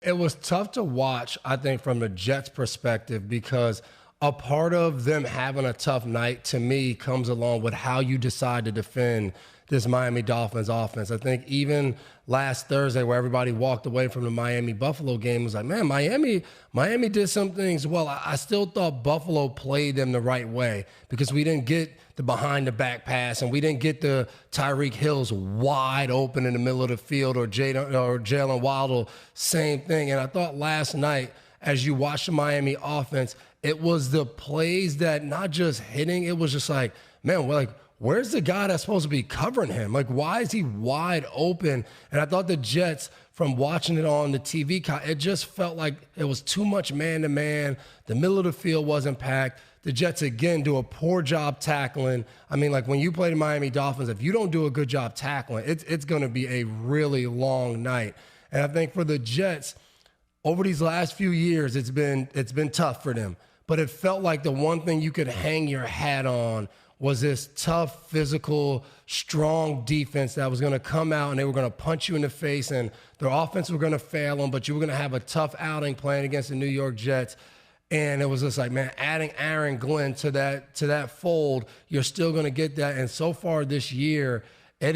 It was tough to watch, I think, from the Jets' perspective, because a part of them having a tough night, to me, comes along with how you decide to defend this Miami Dolphins offense. I think even last Thursday, where everybody walked away from the Miami-Buffalo game, was like, man, Miami did some things well. I still thought Buffalo played them the right way, because we didn't get the behind-the-back pass, and we didn't get the Tyreek Hills wide open in the middle of the field, or Jalen Waddle, same thing. And I thought last night, as you watched the Miami offense, it was the plays that not just hitting, it was just like, man, we're like, where's the guy that's supposed to be covering him? Like, why is he wide open? And I thought the Jets, from watching it on the TV, it just felt like it was too much man-to-man. The middle of the field wasn't packed. The Jets, again, do a poor job tackling. I mean, like, when you play the Miami Dolphins, if you don't do a good job tackling, it's going to be a really long night. And I think for the Jets, over these last few years, it's been tough for them. But it felt like the one thing you could hang your hat on was this tough, physical, strong defense that was going to come out and they were going to punch you in the face, and their offense were going to fail them, but you were going to have a tough outing playing against the New York Jets. And it was just like, man, adding Aaron Glenn to that fold, you're still going to get that. And so far this year, it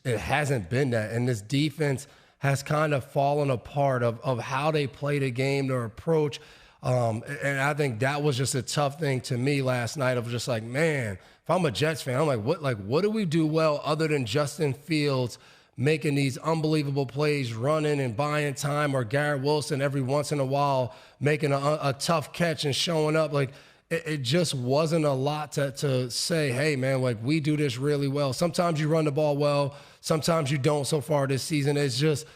hasn't been that. And this defense has kind of fallen apart of how they play the game, their approach. And I think that was just a tough thing to me last night, of just like, man, if I'm a Jets fan, I'm like, what do we do well other than Justin Fields making these unbelievable plays, running and buying time, or Garrett Wilson every once in a while making a tough catch and showing up? Like, it just wasn't a lot to say, hey, man, like, we do this really well. Sometimes you run the ball well, sometimes you don't so far this season. It's just,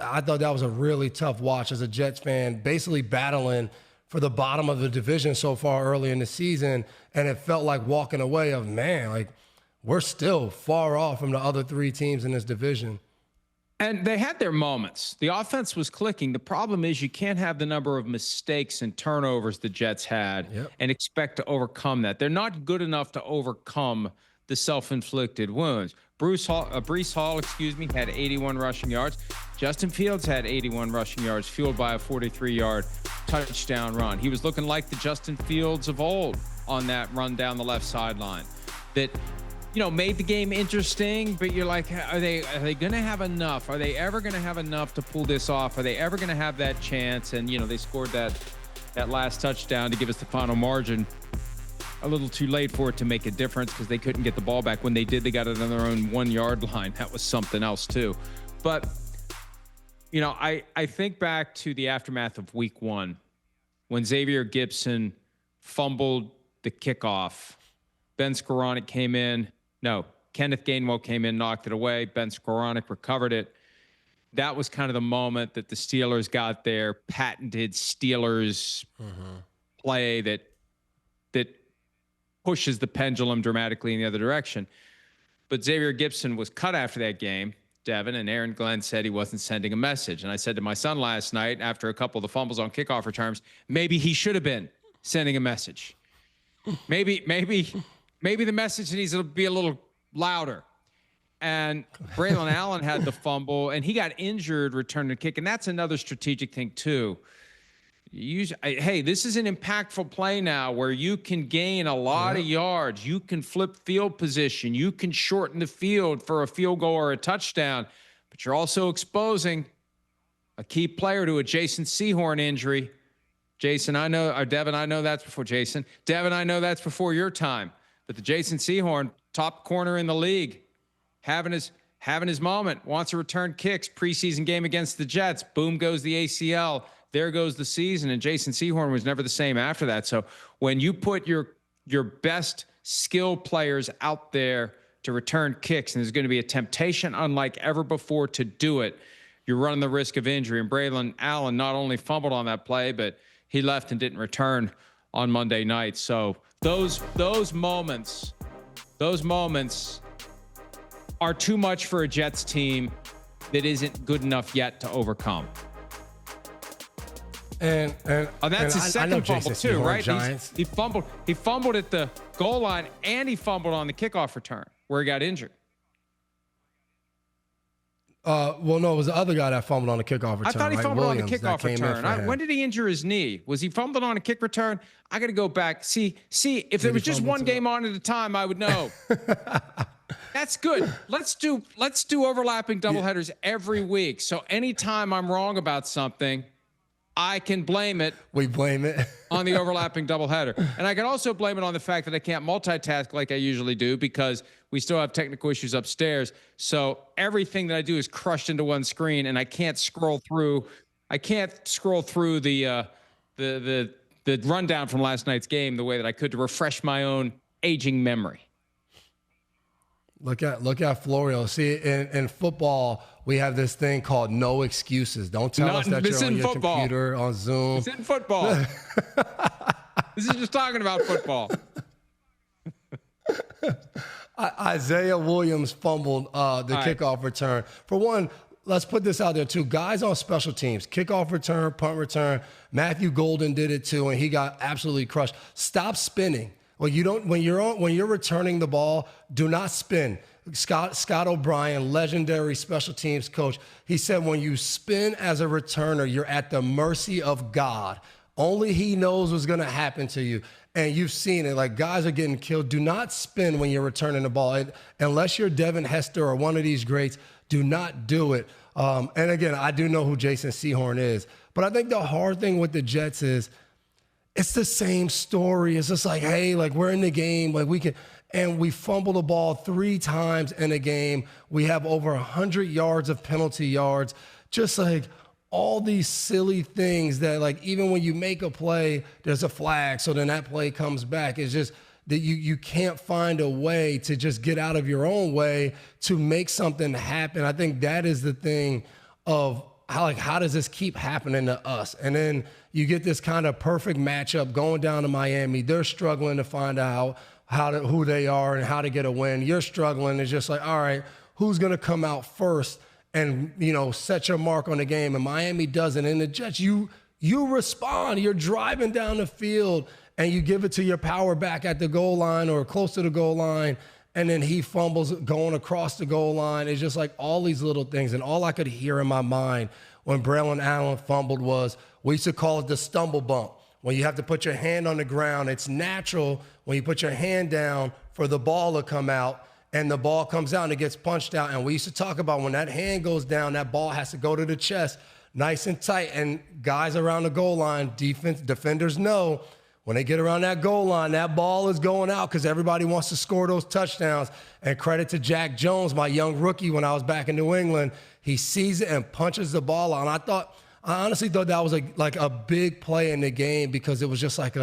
I thought that was a really tough watch as a Jets fan, basically battling for the bottom of the division so far early in the season. And it felt like walking away of, man, like, we're still far off from the other three teams in this division. And they had their moments. The offense was clicking. The problem is you can't have the number of mistakes and turnovers the Jets had and expect to overcome that. They're not good enough to overcome the self-inflicted wounds. Brees Hall, had 81 rushing yards. Justin Fields had 81 rushing yards, fueled by a 43-yard touchdown run. He was looking like the Justin Fields of old on that run down the left sideline that, made the game interesting, but you're like, are they going to have enough? Are they ever going to have enough to pull this off? Are they ever going to have that chance? And, they scored that last touchdown to give us the final margin. A little too late for it to make a difference, because they couldn't get the ball back. When they did, they got it on their own 1 yard line. That was something else too. But, I think back to the aftermath of week 1 when Xavier Gipson fumbled the kickoff. Kenneth Gainwell came in, knocked it away. Ben Skoranek recovered it. That was kind of the moment that the Steelers got their patented Steelers play that pushes the pendulum dramatically in the other direction. But Xavier Gipson was cut after that game, Devin, and Aaron Glenn said he wasn't sending a message. And I said to my son last night, after a couple of the fumbles on kickoff returns, maybe he should have been sending a message. Maybe the message needs to be a little louder. And Braylon Allen had the fumble, and he got injured returning the kick. And that's another strategic thing too. Hey, this is an impactful play now where you can gain a lot of yards. You can flip field position. You can shorten the field for a field goal or a touchdown. But you're also exposing a key player to a Jason Sehorn injury. Devin, I know that's before Jason. Devin, I know that's before your time. But the Jason Sehorn, top corner in the league, having his moment, wants to return kicks, preseason game against the Jets. Boom goes the ACL. There goes the season, and Jason Sehorn was never the same after that. So when you put your best skill players out there to return kicks, and there's going to be a temptation unlike ever before to do it, you're running the risk of injury. And Braylon Allen not only fumbled on that play, but he left and didn't return on Monday night. So those moments are too much for a Jets team that isn't good enough yet to overcome. And that's his second fumble too, right? He fumbled at the goal line, and he fumbled on the kickoff return where he got injured. Well, no, it was the other guy that fumbled on the kickoff return. I thought he fumbled on the kickoff return. When did he injure his knee? Was he fumbled on a kick return? I got to go back. See, if there was just one game on at a time, I would know. That's good. Let's do overlapping doubleheaders every week. So anytime I'm wrong about something, I can blame it. We blame it on the overlapping doubleheader. And I can also blame it on the fact that I can't multitask like I usually do because we still have technical issues upstairs. So everything that I do is crushed into one screen, and I can't scroll through. I can't scroll through the rundown from last night's game the way that I could to refresh my own aging memory. Look at Florio. See, in football, we have this thing called no excuses. Don't tell us that you're on your computer on Zoom. It's in football. This is just talking about football. Isaiah Williams fumbled the kickoff return. For one, let's put this out there too. Guys on special teams, kickoff return, punt return. Matthew Golden did it too, and he got absolutely crushed. Stop spinning. Well, you don't when you're returning the ball, do not spin. Scott O'Brien, legendary special teams coach, he said when you spin as a returner, you're at the mercy of God. Only he knows what's going to happen to you. And you've seen it. Like, guys are getting killed. Do not spin when you're returning the ball. Unless you're Devin Hester or one of these greats, do not do it. And again, I do know who Jason Sehorn is. But I think the hard thing with the Jets is it's the same story. It's just like, hey, like, we're in the game. Like, we can – and we fumble the ball 3 times in a game. We have over 100 yards of penalty yards. Just like – all these silly things that, like, even when you make a play, there's a flag, so then that play comes back. It's just that you can't find a way to just get out of your own way to make something happen. I think that is the thing of how does this keep happening to us? And then you get this kind of perfect matchup going down to Miami. They're struggling to find out who they are and how to get a win. You're struggling. It's just like, all right, who's going to come out first and, set your mark on the game? And Miami doesn't. And the Jets, you respond. You're driving down the field, and you give it to your power back at the goal line or close to the goal line, and then he fumbles going across the goal line. It's just like all these little things. And all I could hear in my mind when Braylon Allen fumbled was, we used to call it the stumble bump. When you have to put your hand on the ground, it's natural when you put your hand down for the ball to come out, and the ball comes out and it gets punched out. And we used to talk about when that hand goes down, that ball has to go to the chest nice and tight. And guys around the goal line, defenders know when they get around that goal line, that ball is going out because everybody wants to score those touchdowns. And credit to Jack Jones, my young rookie when I was back in New England. He sees it and punches the ball out. And I honestly thought that was like a big play in the game because it was just like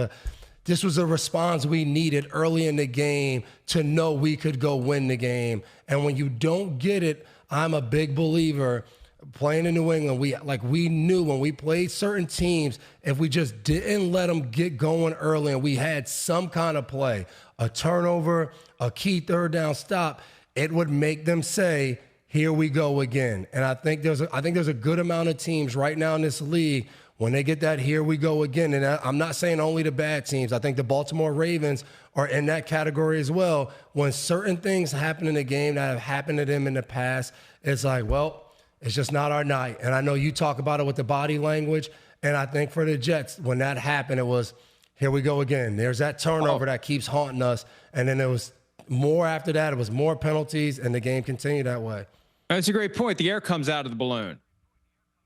this was a response we needed early in the game to know we could go win the game. And when you don't get it, I'm a big believer. Playing in New England, we knew when we played certain teams, if we just didn't let them get going early and we had some kind of play, a turnover, a key third down stop, it would make them say, here we go again. And I think there's a good amount of teams right now in this league when they get that, here we go again. And I'm not saying only the bad teams. I think the Baltimore Ravens are in that category as well. When certain things happen in the game that have happened to them in the past, it's like, well, it's just not our night. And I know you talk about it with the body language. And I think for the Jets, when that happened, it was, here we go again. There's that turnover that keeps haunting us. And then it was more after that. It was more penalties, and the game continued that way. That's a great point. The air comes out of the balloon.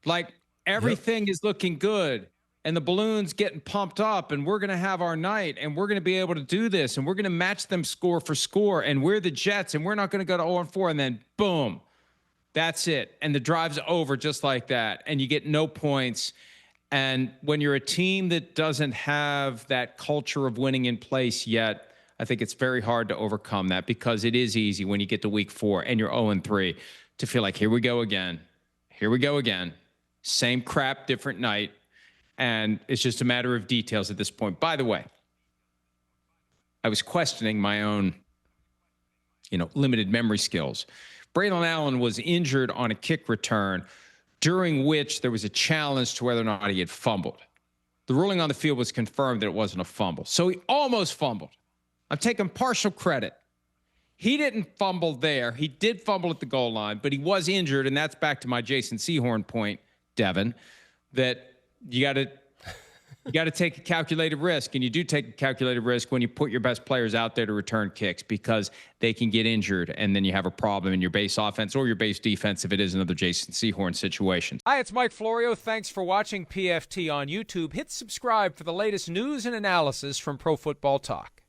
Like, everything is looking good, and the balloon's getting pumped up, and we're going to have our night, and we're going to be able to do this, and we're going to match them score for score, and we're the Jets, and we're not going to go to 0-4, and then boom, that's it. And the drive's over just like that, and you get no points. And when you're a team that doesn't have that culture of winning in place yet, I think it's very hard to overcome that, because it is easy when you get to week 4 and you're 0-3 to feel like, here we go again. Here we go again. Same crap, different night. And it's just a matter of details at this point. By the way, I was questioning my own, limited memory skills. Braylon Allen was injured on a kick return during which there was a challenge to whether or not he had fumbled. The ruling on the field was confirmed that it wasn't a fumble. So he almost fumbled. I'm taking partial credit. He didn't fumble there. He did fumble at the goal line, but he was injured, and that's back to my Jason Sehorn point, Devin, that you got to take a calculated risk, and you do take a calculated risk when you put your best players out there to return kicks because they can get injured, and then you have a problem in your base offense or your base defense if it is another Jason Sehorn situation. Hi, it's Mike Florio. Thanks for watching PFT on YouTube. Hit subscribe for the latest news and analysis from Pro Football Talk.